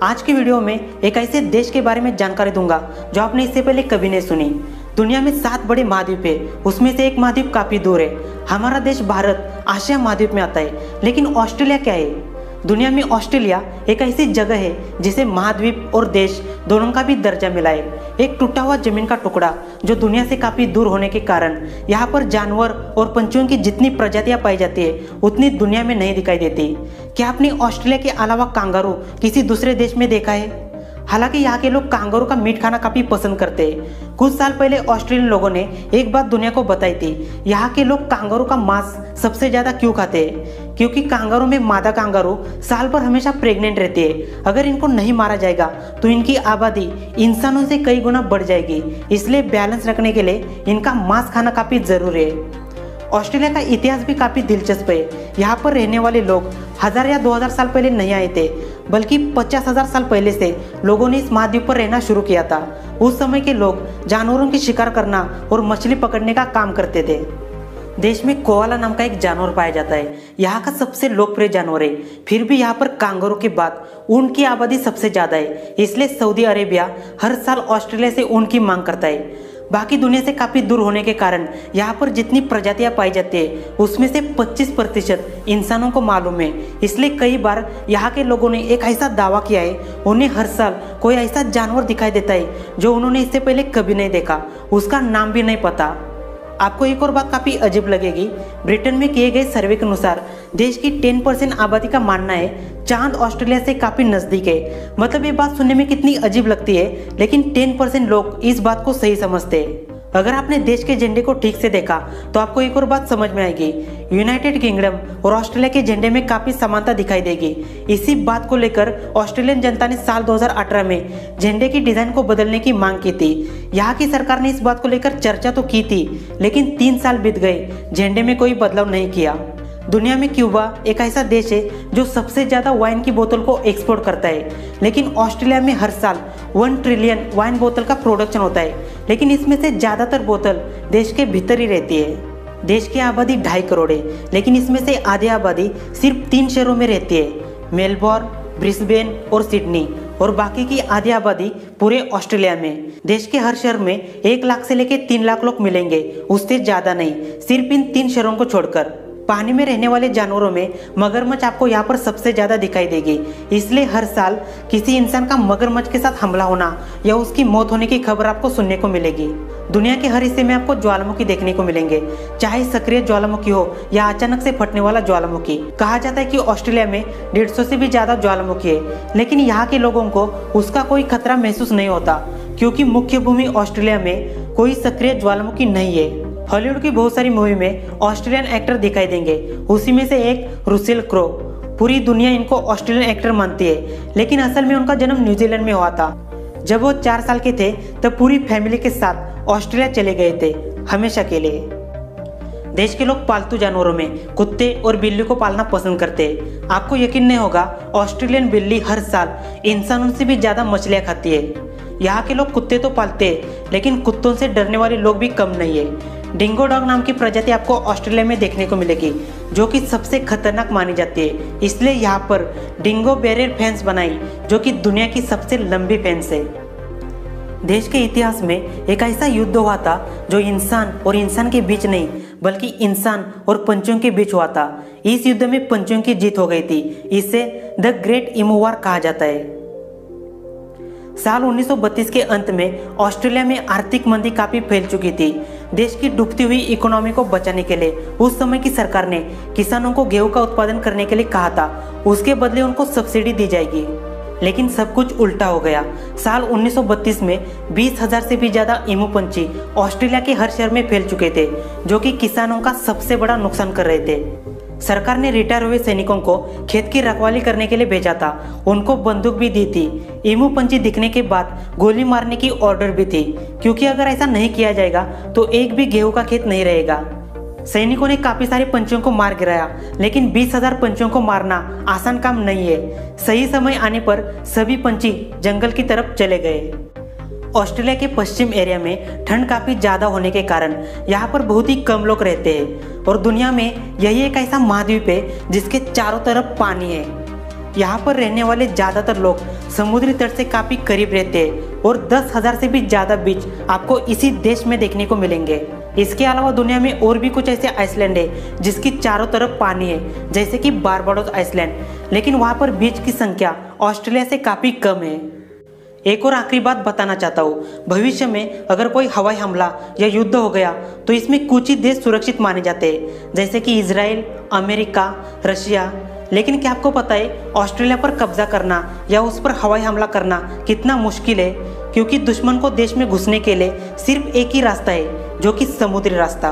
आज की वीडियो में एक ऐसे देश के बारे में जानकारी दूंगा जो आपने इससे पहले कभी नहीं सुनी। दुनिया में 7 बड़े महाद्वीप है, उसमें से एक महाद्वीप काफी दूर है। हमारा देश भारत आशिया महाद्वीप में आता है, लेकिन ऑस्ट्रेलिया क्या है? दुनिया में ऑस्ट्रेलिया एक ऐसी जगह है जिसे महाद्वीप और देश दोनों का भी दर्जा मिला है। एक टूटा हुआ जमीन का टुकड़ा जो दुनिया से काफी दूर होने के कारण यहाँ पर जानवर और पंछियों की जितनी प्रजातियां पाई जाती है उतनी दुनिया में नहीं दिखाई देती। क्या आपने ऑस्ट्रेलिया के अलावा कांगारू किसी दूसरे देश में देखा है? हालांकि यहाँ के लोग कांगारू का मीट खाना काफी पसंद करते हैं। कुछ साल पहले ऑस्ट्रेलियन लोगों ने एक बात दुनिया को बताई थी, यहाँ के लोग कांगारू का मांस सबसे ज्यादा क्यों खाते हैं? क्योंकि कांगारू में मादा कांगारू साल भर हमेशा प्रेग्नेंट रहती है। अगर इनको नहीं मारा जाएगा तो इनकी आबादी इंसानों से कई गुना बढ़ जाएगी, इसलिए बैलेंस रखने के लिए इनका मांस खाना काफी जरूरी है। ऑस्ट्रेलिया का इतिहास भी काफी दिलचस्प है। यहाँ पर रहने वाले लोग 1000 या 2000 साल पहले नहीं आए थे, बल्कि 50,000 साल पहले से लोगों ने इस महाद्वीप पर रहना शुरू किया था। उस समय के लोग जानवरों की शिकार करना और मछली पकड़ने का काम करते थे। देश में कोआला नाम का एक जानवर पाया जाता है, यहाँ का सबसे लोकप्रिय जानवर है। फिर भी यहाँ पर कांगारू के बाद ऊंट की आबादी सबसे ज्यादा है, इसलिए सऊदी अरेबिया हर साल ऑस्ट्रेलिया से ऊंट की मांग करता है। बाकी दुनिया से काफी दूर होने के कारण यहाँ पर जितनी प्रजातियां पाई जाती है उसमें से 25% इंसानों को मालूम है। इसलिए कई बार यहाँ के लोगों ने एक ऐसा दावा किया है, उन्हें हर साल कोई ऐसा जानवर दिखाई देता है जो उन्होंने इससे पहले कभी नहीं देखा, उसका नाम भी नहीं पता। आपको एक और बात काफी अजीब लगेगी। ब्रिटेन में किए गए सर्वे के अनुसार देश की 10% आबादी का मानना है चांद ऑस्ट्रेलिया से काफी नजदीक है। मतलब ये बात सुनने में कितनी अजीब लगती है, लेकिन 10% लोग इस बात को सही समझते हैं। अगर आपने देश के झंडे को ठीक से देखा तो आपको एक और बात समझ में आएगी। यूनाइटेड किंगडम और ऑस्ट्रेलिया के झंडे में काफी समानता दिखाई देगी। इसी बात को लेकर ऑस्ट्रेलियन जनता ने साल 2018 में झंडे की डिजाइन को बदलने की मांग की थी। यहाँ की सरकार ने इस बात को लेकर चर्चा तो की थी, लेकिन 3 साल बीत गए, झंडे में कोई बदलाव नहीं किया। दुनिया में क्यूबा एक ऐसा देश है जो सबसे ज्यादा वाइन की बोतल को एक्सपोर्ट करता है, लेकिन ऑस्ट्रेलिया में हर साल 1 ट्रिलियन वाइन बोतल का प्रोडक्शन होता है, लेकिन इसमें से ज्यादातर बोतल देश के भीतर ही रहती है। देश की आबादी 2.5 करोड़ है, लेकिन इसमें से आधी आबादी सिर्फ 3 शहरों में रहती है, मेलबोर्न, ब्रिस्बेन और सिडनी, और बाकी की आधी आबादी पूरे ऑस्ट्रेलिया में। देश के हर शहर में 1 लाख से लेकर 3 लाख लोग मिलेंगे, उससे ज्यादा नहीं, सिर्फ इन 3 शहरों को छोड़कर। पानी में रहने वाले जानवरों में मगरमच्छ आपको यहाँ पर सबसे ज्यादा दिखाई देगी, इसलिए हर साल किसी इंसान का मगरमच्छ के साथ हमला होना या उसकी मौत होने की खबर आपको सुनने को मिलेगी। दुनिया के हर हिस्से में आपको ज्वालामुखी देखने को मिलेंगे, चाहे सक्रिय ज्वालामुखी हो या अचानक से फटने वाला ज्वालामुखी। कहा जाता है कि ऑस्ट्रेलिया में 150 से भी ज्यादा ज्वालामुखी है, लेकिन यहाँ के लोगों को उसका कोई खतरा महसूस नहीं होता, क्योंकि मुख्य भूमि ऑस्ट्रेलिया में कोई सक्रिय ज्वालामुखी नहीं है। हॉलीवुड की बहुत सारी मूवी में ऑस्ट्रेलियन एक्टर दिखाई देंगे, उसी में से एक रुसेल क्रो। पूरी दुनिया इनको ऑस्ट्रेलियन एक्टर मानती है, लेकिन असल में उनका जन्म न्यूजीलैंड में हुआ था। जब वो 4 साल के थे तब पूरी फैमिली के साथ ऑस्ट्रेलिया चले गए थे, हमेशा के लिए। देश के लोग पालतू जानवरों में कुत्ते और बिल्ली को पालना पसंद करते हैं। आपको यकीन नहीं होगा, ऑस्ट्रेलियन बिल्ली हर साल इंसानों से भी ज्यादा मछलियां खाती है। यहाँ के लोग कुत्ते तो पालते हैं, लेकिन कुत्तों से डरने वाले लोग भी कम नहीं है। डिंगो डॉग नाम की प्रजाति आपको ऑस्ट्रेलिया में देखने को मिलेगी, जो कि सबसे खतरनाक मानी जाती है, इसलिए यहाँ पर डिंगो बैरियर फेंस बनाई, जो कि दुनिया की सबसे लंबी फेंस है। देश के इतिहास में एक ऐसा युद्ध हुआ था जो इंसान और इंसान के बीच नहीं, बल्कि इंसान और पंछियों के बीच हुआ था। इस युद्ध में पंछियों की जीत हो गई थी, इसे द ग्रेट इमू वॉर कहा जाता है। साल 1932 के अंत में ऑस्ट्रेलिया में आर्थिक मंदी काफी फैल चुकी थी। देश की डूबती हुई इकोनॉमी को बचाने के लिए उस समय की सरकार ने किसानों को गेहूं का उत्पादन करने के लिए कहा था, उसके बदले उनको सब्सिडी दी जाएगी, लेकिन सब कुछ उल्टा हो गया। साल 1932 में 20,000 से भी ज्यादा ईमू पंछी ऑस्ट्रेलिया के हर शहर में फैल चुके थे, जो कि किसानों का सबसे बड़ा नुकसान कर रहे थे। सरकार ने रिटायर हुए सैनिकों को खेत की रखवाली करने के लिए भेजा था, उनको बंदूक भी दी थी। ईमू पंछी दिखने के बाद गोली मारने की ऑर्डर भी थी, क्योंकि अगर ऐसा नहीं किया जाएगा तो एक भी गेहूं का खेत नहीं रहेगा। सैनिकों ने काफी सारे पंछियों को मार गिराया, लेकिन 20,000 पंछियों को मारना आसान काम नहीं है। सही समय आने पर सभी पंछी जंगल की तरफ चले गए। ऑस्ट्रेलिया के पश्चिम एरिया में ठंड काफी ज्यादा होने के कारण यहाँ पर बहुत ही कम लोग रहते हैं, और दुनिया में यही एक ऐसा महाद्वीप है जिसके चारों तरफ पानी है। यहाँ पर रहने वाले ज़्यादातर लोग समुद्री तट से काफ़ी करीब रहते हैं और 10,000 से भी ज़्यादा बीच आपको इसी देश में देखने को मिलेंगे। इसके अलावा दुनिया में और भी कुछ ऐसे आइसलैंड है जिसकी चारों तरफ पानी है, जैसे कि बारबाडोस आइसलैंड, लेकिन वहाँ पर बीच की संख्या ऑस्ट्रेलिया से काफ़ी कम है। एक और आखिरी बात बताना चाहता हूँ, भविष्य में अगर कोई हवाई हमला या युद्ध हो गया तो इसमें कुछ ही देश सुरक्षित माने जाते हैं, जैसे कि इजराइल, अमेरिका, रशिया। लेकिन क्या आपको पता है ऑस्ट्रेलिया पर कब्जा करना या उस पर हवाई हमला करना कितना मुश्किल है, क्योंकि दुश्मन को देश में घुसने के लिए सिर्फ एक ही रास्ता है, जो कि समुद्री रास्ता।